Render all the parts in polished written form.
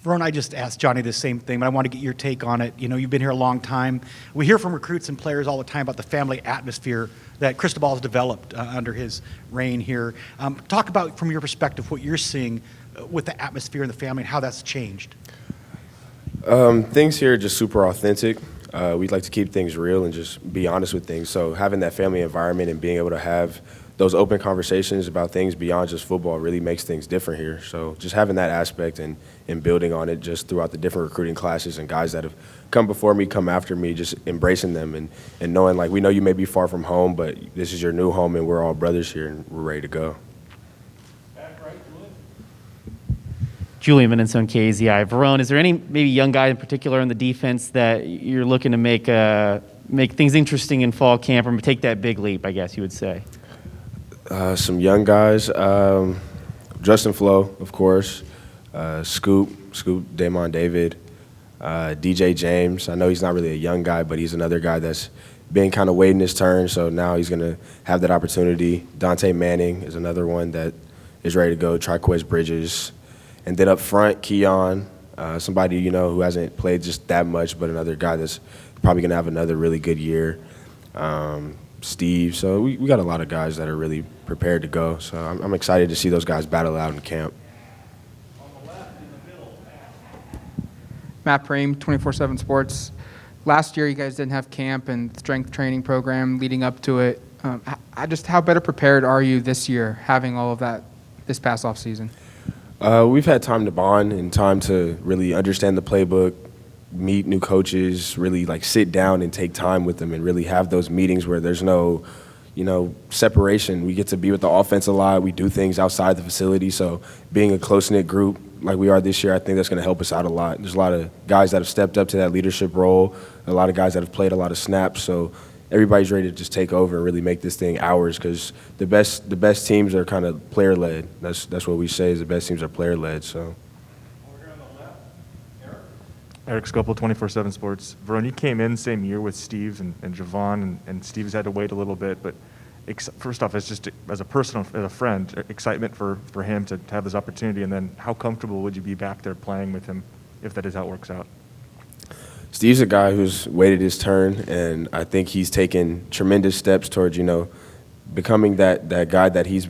Verone, I just asked Johnny the same thing, but I want to get your take on it. You know, you've been here a long time. We hear from recruits and players all the time about the family atmosphere that Cristobal has developed under his reign here. Talk about, from your perspective, what you're seeing with the atmosphere and the family and how that's changed. Things here are just super authentic. We'd like to keep things real and just be honest with things. So having that family environment and being able to have those open conversations about things beyond just football really makes things different here. So just having that aspect and building on it just throughout the different recruiting classes and guys that have come before me, come after me, just embracing them and knowing, like, we know you may be far from home, but this is your new home and we're all brothers here and we're ready to go. Julian Vincenzo, KZI. Verone, is there any maybe young guy in particular in the defense that you're looking to make things interesting in fall camp or take that big leap, I guess you would say? Some young guys. Justin Flo, of course. Scoop Damon David. DJ James. I know he's not really a young guy, but he's another guy that's been kind of waiting his turn, so now he's going to have that opportunity. Dante Manning is another one that is ready to go. Triquez Bridges. And then up front, Keon, somebody, you know, who hasn't played just that much, but another guy that's probably going to have another really good year. Steve. So we got a lot of guys that are really prepared to go. So I'm excited to see those guys battle out in camp. On the left, in the middle, Matt Preem, 24/7 Sports. Last year, you guys didn't have camp and strength training program leading up to it. How better prepared are you this year, having all of that this past off season? We've had time to bond and time to really understand the playbook, meet new coaches, really like sit down and take time with them and really have those meetings where there's no, you know, separation. We get to be with the offense a lot. We do things outside the facility. So being a close-knit group like we are this year, I think that's going to help us out a lot. There's a lot of guys that have stepped up to that leadership role, a lot of guys that have played a lot of snaps. So everybody's ready to just take over and really make this thing ours because the best teams are kind of player-led. That's what we say is the best teams are player-led. So. Over here on the left, Eric Scopel, 24/7 Sports. Verone, you came in same year with Steve and Javon, and Steve's had to wait a little bit. But first off, as a friend, excitement for him to have this opportunity, and then how comfortable would you be back there playing with him if that is how it works out? Steve's a guy who's waited his turn, and I think he's taken tremendous steps towards, you know, becoming that guy that he's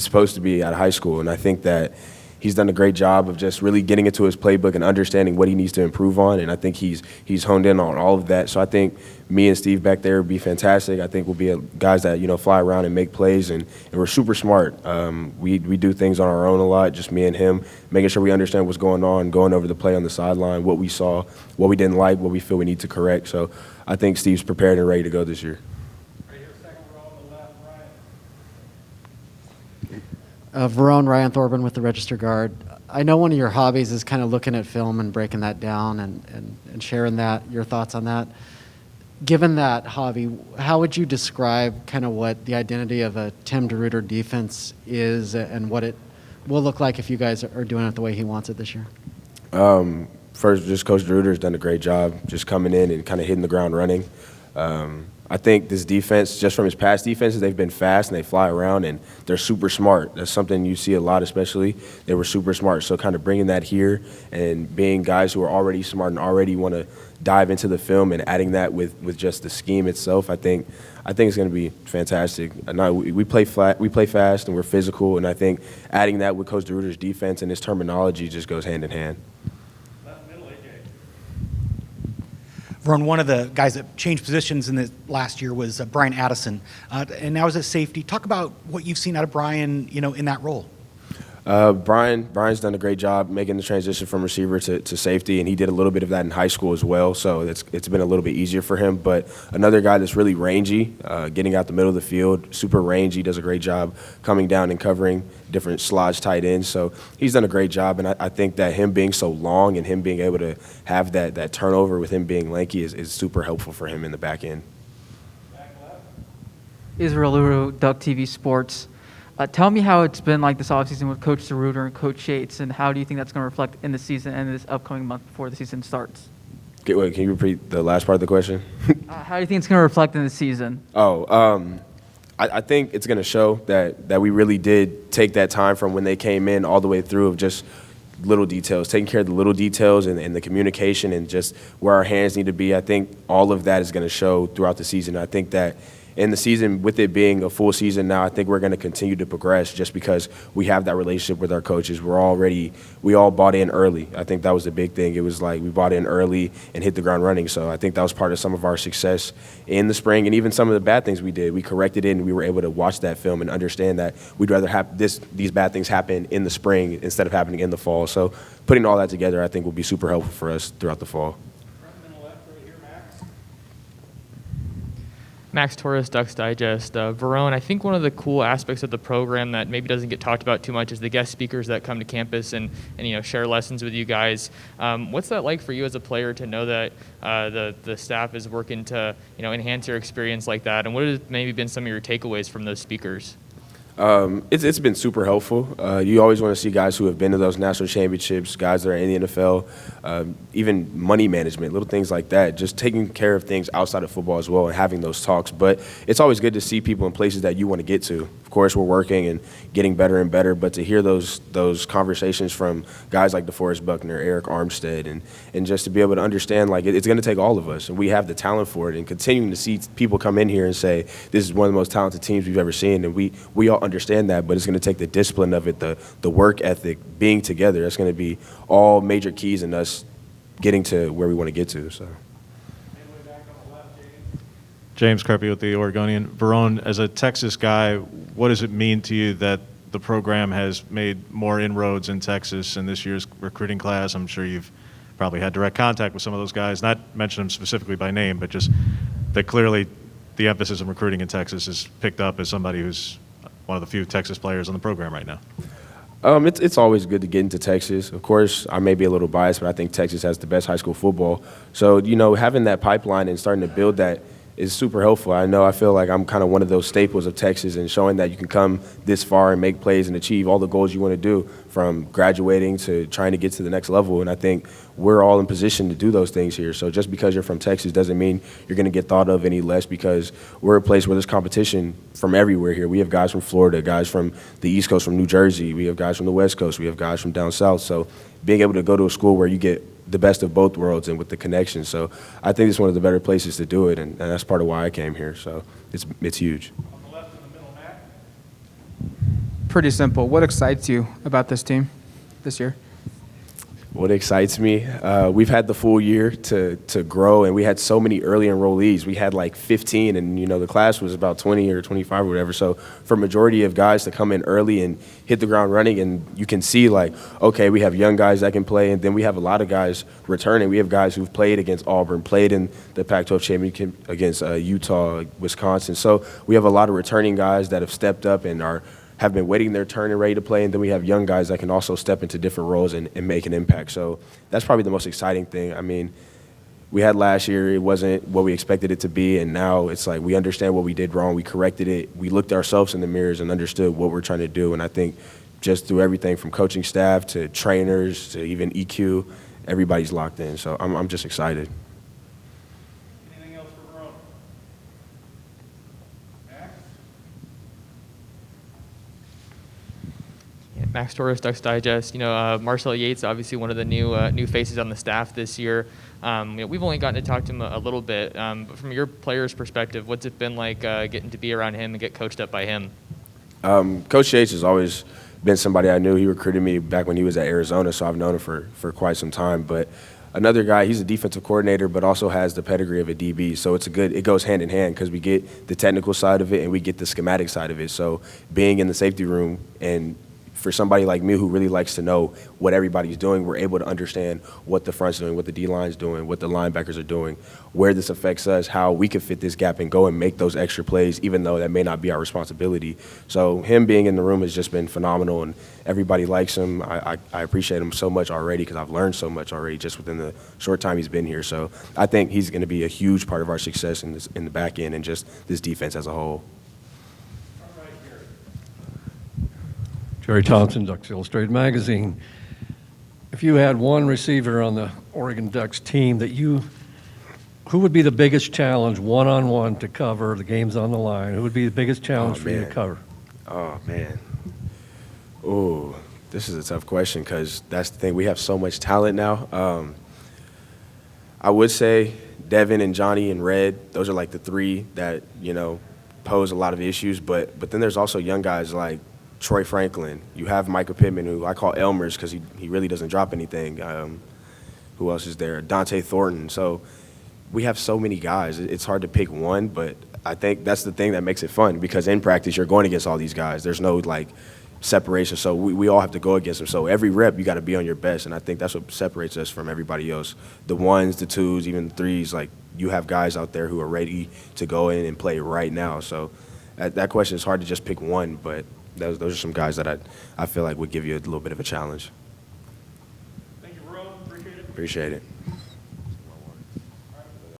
supposed to be out of high school. And I think that he's done a great job of just really getting into his playbook and understanding what he needs to improve on. And I think he's honed in on all of that. So I think me and Steve back there would be fantastic. I think we'll be guys that, you know, fly around and make plays, and we're super smart. We do things on our own a lot, just me and him, making sure we understand what's going on, going over the play on the sideline, what we saw, what we didn't like, what we feel we need to correct. So I think Steve's prepared and ready to go this year. Right here, second row on the left, Ryan. Verone, Ryan Thorburn with the Register Guard. I know one of your hobbies is kind of looking at film and breaking that down and sharing that, your thoughts on that. Given that hobby, how would you describe kind of what the identity of a Tim DeRuyter defense is and what it will look like if you guys are doing it the way he wants it this year? First, just Coach DeRuyter has done a great job just coming in and kind of hitting the ground running. I think this defense, just from his past defenses, they've been fast and they fly around and they're super smart. That's something you see a lot, especially. They were super smart. So kind of bringing that here and being guys who are already smart and already want to dive into the film and adding that with just the scheme itself, I think it's going to be fantastic. We play fast, and we're physical, and I think adding that with Coach DeRuyter's defense and his terminology just goes hand in hand. Verone, one of the guys that changed positions in the last year was Brian Addison, and now as a safety. Talk about what you've seen out of Brian, you know, in that role. Brian's done a great job making the transition from receiver to safety, and he did a little bit of that in high school as well, so it's been a little bit easier for him. But another guy that's really rangy, getting out the middle of the field, super rangy, does a great job coming down and covering different slots, tight ends. So he's done a great job, and I think that him being so long and him being able to have that turnover with him being lanky is super helpful for him in the back end. Israel Luru, Duck TV Sports. Tell me how it's been like this offseason with Coach DeRuyter and Coach Yates, and how do you think that's going to reflect in the season and this upcoming month before the season starts? Can you repeat the last part of the question? How do you think it's going to reflect in the season? I think it's going to show that we really did take that time from when they came in all the way through of just little details, taking care of the little details and the communication and just where our hands need to be. I think all of that is going to show throughout the season. I think that in the season, with it being a full season now, I think we're going to continue to progress just because we have that relationship with our coaches. We all bought in early. I think that was the big thing. It was like we bought in early and hit the ground running. So I think that was part of some of our success in the spring and even some of the bad things we did. We corrected it and we were able to watch that film and understand that we'd rather have these bad things happen in the spring instead of happening in the fall. So putting all that together, I think will be super helpful for us throughout the fall. Max Torres, Ducks Digest. Verone, I think one of the cool aspects of the program that maybe doesn't get talked about too much is the guest speakers that come to campus and share lessons with you guys. What's that like for you as a player to know that the staff is working to enhance your experience like that? And what have maybe been some of your takeaways from those speakers? It's been super helpful. You always want to see guys who have been to those national championships, guys that are in the NFL, even money management, little things like that, just taking care of things outside of football as well and having those talks. But it's always good to see people in places that you want to get to. Of course, we're working and getting better and better, but to hear those conversations from guys like DeForest Buckner, Eric Armstead, and just to be able to understand, like, it's going to take all of us, and we have the talent for it. And continuing to see people come in here and say, this is one of the most talented teams we've ever seen, and we all understand that, but it's going to take the discipline of it, the work ethic, being together. That's going to be all major keys in us getting to where we want to get to. So. James Kirby with the Oregonian. Verone, as a Texas guy, what does it mean to you that the program has made more inroads in Texas in this year's recruiting class? I'm sure you've probably had direct contact with some of those guys, not mention them specifically by name, but just that clearly the emphasis on recruiting in Texas is picked up as somebody who's one of the few Texas players on the program right now. It's always good to get into Texas. Of course, I may be a little biased, but I think Texas has the best high school football. So, having that pipeline and starting to build that is super helpful. I feel like I'm kind of one of those staples of Texas, and showing that you can come this far and make plays and achieve all the goals you want to do, from graduating to trying to get to the next level. And I think we're all in position to do those things here. So just because you're from Texas doesn't mean you're going to get thought of any less, because we're a place where there's competition from everywhere here. We have guys from Florida, guys from the East Coast, from New Jersey. We have guys from the West Coast. We have guys from down south. So being able to go to a school where you get the best of both worlds and with the connection. So I think it's one of the better places to do it, and that's part of why I came here. So it's huge. On the left in the middle, Matt. Pretty simple. What excites you about this team this year? What excites me, we've had the full year to grow, and we had so many early enrollees. We had like 15, and the class was about 20 or 25 or whatever. So for a majority of guys to come in early and hit the ground running, and you can see, like, okay, we have young guys that can play, and then we have a lot of guys returning. We have guys who've played against Auburn, played in the Pac-12 championship against Utah, Wisconsin. So we have a lot of returning guys that have stepped up and have been waiting their turn and ready to play, and then we have young guys that can also step into different roles and make an impact. So that's probably the most exciting thing. I mean, we had last year, it wasn't what we expected it to be, and now it's like we understand what we did wrong, we corrected it, we looked ourselves in the mirrors and understood what we're trying to do. And I think just through everything from coaching staff to trainers to even EQ, everybody's locked in. So I'm just excited. Anything else for Verone? Max? Max Torres, Ducks Digest. Marcel Yates, obviously one of the new faces on the staff this year. We've only gotten to talk to him a little bit, but from your player's perspective, what's it been like getting to be around him and get coached up by him? Coach Yates has always been somebody I knew. He recruited me back when he was at Arizona, so I've known him for quite some time. But another guy, he's a defensive coordinator, but also has the pedigree of a DB. So it goes hand in hand, because we get the technical side of it and we get the schematic side of it. So being in the safety room, and for somebody like me who really likes to know what everybody's doing, we're able to understand what the front's doing, what the D-line's doing, what the linebackers are doing, where this affects us, how we can fit this gap and go and make those extra plays, even though that may not be our responsibility. So him being in the room has just been phenomenal, and everybody likes him. I appreciate him so much already, because I've learned so much already just within the short time he's been here. So I think he's going to be a huge part of our success in the back end and just this defense as a whole. Jerry Thompson, Ducks Illustrated Magazine. If you had one receiver on the Oregon Ducks team who would be the biggest challenge one-on-one to cover? The game's on the line. Who would be the biggest challenge for you to cover? Oh, man. Oh, This is a tough question because that's the thing. We have so much talent now. I would say Devin and Johnny and Red, those are like the three that, pose a lot of issues. But then there's also young guys like Troy Franklin. You have Micah Pittman, who I call Elmer's because he really doesn't drop anything. Who else is there? Dante Thornton. So we have so many guys. It's hard to pick one, but I think that's the thing that makes it fun because in practice you're going against all these guys. There's no separation, so we all have to go against them. So every rep you got to be on your best, and I think that's what separates us from everybody else. The ones, the twos, even the threes, you have guys out there who are ready to go in and play right now. So that question is hard to just pick one, but those are some guys that I feel like would give you a little bit of a challenge. Thank you, Verone. Appreciate it. Appreciate it.